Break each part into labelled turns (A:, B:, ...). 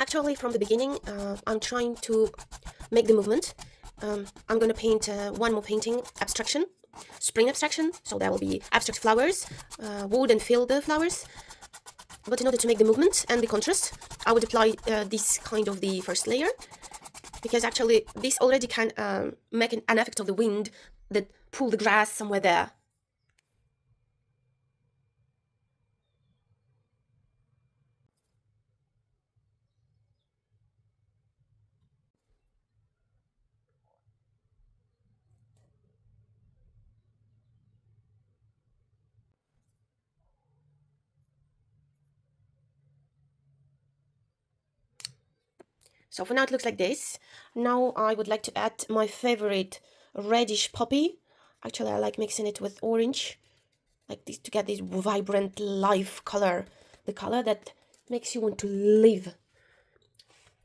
A: Actually, from the beginning, I'm trying to make the movement. I'm going to paint one more painting, abstraction, spring abstraction. So there will be abstract flowers, wood and field flowers. But in order to make the movement and the contrast, I would apply this kind of the first layer, because actually this already can make an effect of the wind that pull the grass somewhere there. So for now it looks like this. Now I would like to add my favorite reddish poppy. Actually I like mixing it with orange, like this, to get this vibrant life color, the color that makes you want to live.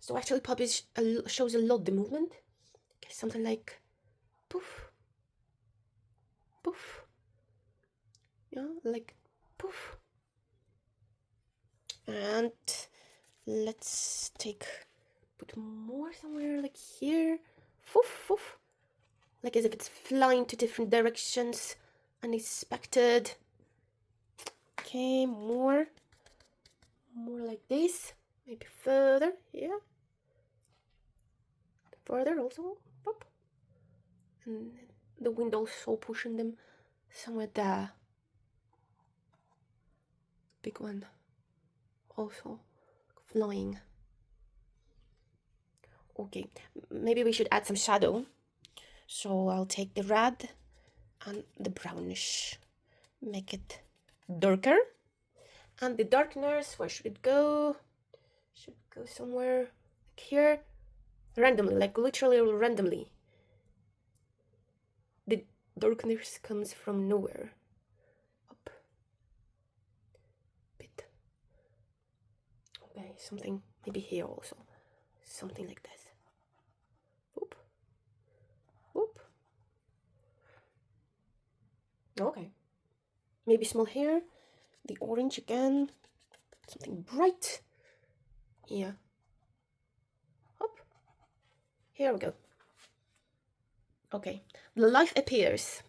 A: So actually poppies shows a lot the movement. Okay, something like poof, poof, yeah, like poof. And let's put more somewhere like here, poof, poof, like as if it's flying to different directions, unexpected. Okay, more like this, maybe further, yeah, further also, pop, and the wind also pushing them somewhere there. Big one also flying. Okay, maybe we should add some shadow. So I'll take the red and the brownish, make it darker. And the darkness, where should it go? Should go somewhere like here, randomly, like literally randomly. The darkness comes from nowhere. Up. Bit. Okay, something maybe here also. Something like this. Oop. Oop. Okay. Maybe small here. The orange again. Something bright. Yeah. Hop. Here we go. Okay. The life appears.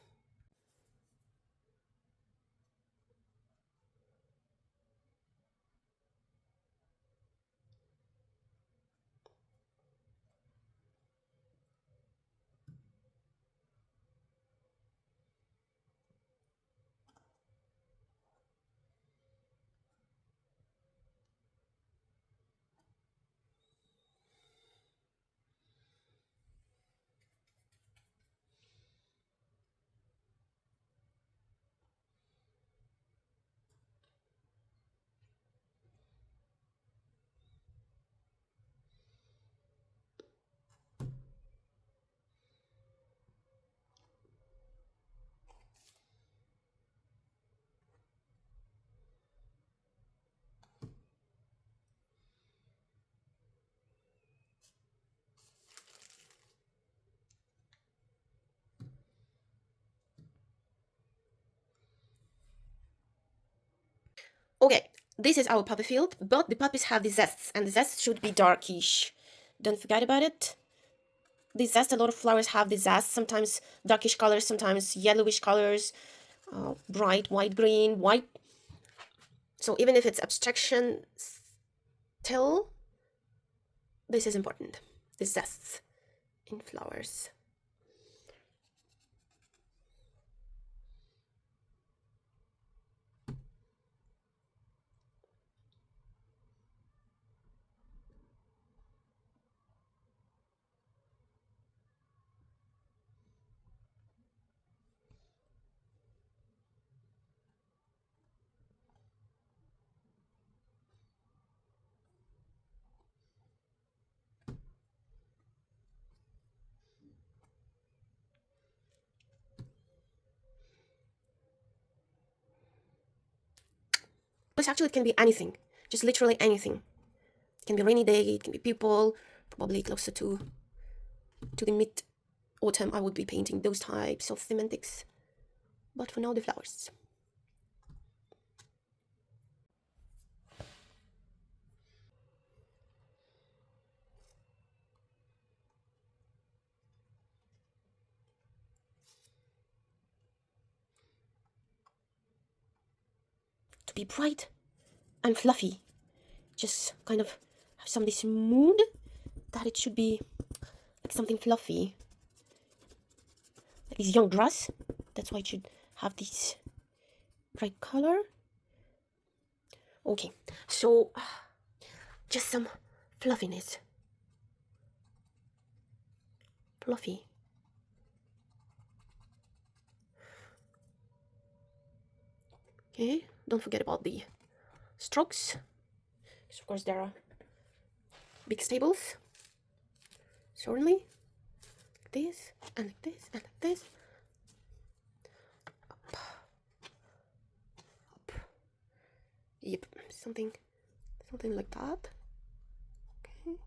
A: Okay, this is our poppy field, but the poppies have the zests, and the zests should be darkish. Don't forget about it. The zest, a lot of flowers have the zest, sometimes darkish colors, sometimes yellowish colors, bright white, green, white. So even if it's abstraction, still, this is important. The zests in flowers. This actually can be anything, just literally anything. It can be rainy day, it can be people, probably closer to the mid-autumn I would be painting those types of thematics. But for now, the flowers. be bright and fluffy. Just kind of have some this mood that it should be like something fluffy, like this young grass. That's why it should have this bright color. Okay, so just some fluffiness. Fluffy. Okay, don't forget about the strokes. Of course, there are big staples. Certainly. Like this, and like this, and like this. Up. Up. Yep, something like that. Okay.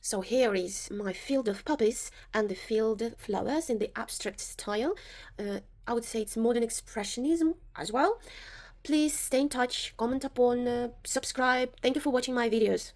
A: So here is my field of poppies and the field of flowers in the abstract style. I would say it's modern expressionism as well. Please stay in touch, comment upon, subscribe. Thank you for watching my videos.